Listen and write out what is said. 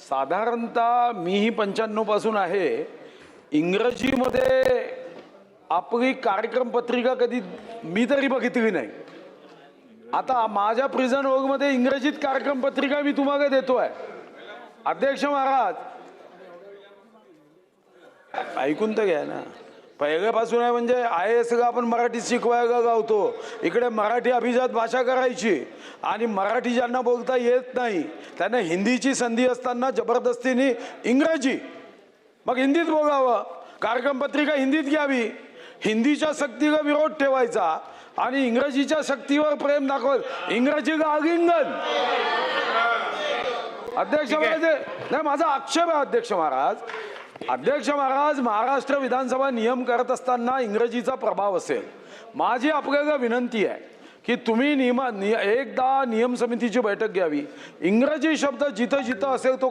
साधारणतः मीही 95 पासून आहे. इंग्रजीमध्ये आपली कार्यक्रम पत्रिका कधी मी तरी बघितली नाही. आता माझ्या प्रिझन वर्गमध्ये इंग्रजीत कार्यक्रम पत्रिका मी तुम्हाला देतोय. अध्यक्ष महाराज ऐकून तर घ्या ना. पहिल्यापासून आहे म्हणजे IAS ला आपण मराठी शिकवायला लावतो. इकडे मराठी अभिजात भाषा करायची आणि मराठी ज्यांना बोलता येत नाही त्यांना हिंदीची संधी असताना जबरदस्तीने इंग्रजी, मग हिंदीत बोलावं. कार्यक्रम पत्रिका हिंदीत घ्यावी. हिंदीच्या सक्तीला विरोध ठेवायचा आणि इंग्रजीच्या सक्तीवर प्रेम दाखवत इंग्रजीला आलिंगन. अध्यक्ष महाराज नाही, माझा आक्षेप आहे अध्यक्ष महाराज. अध्यक्ष महाराज, महाराष्ट्र विधानसभा नियम करत असताना इंग्रजीचा प्रभाव असेल. माझी आपल्याला विनंती आहे की तुम्ही एकदा नियम समितीची बैठक घ्यावी. इंग्रजी शब्द जिथं जिथं असेल तो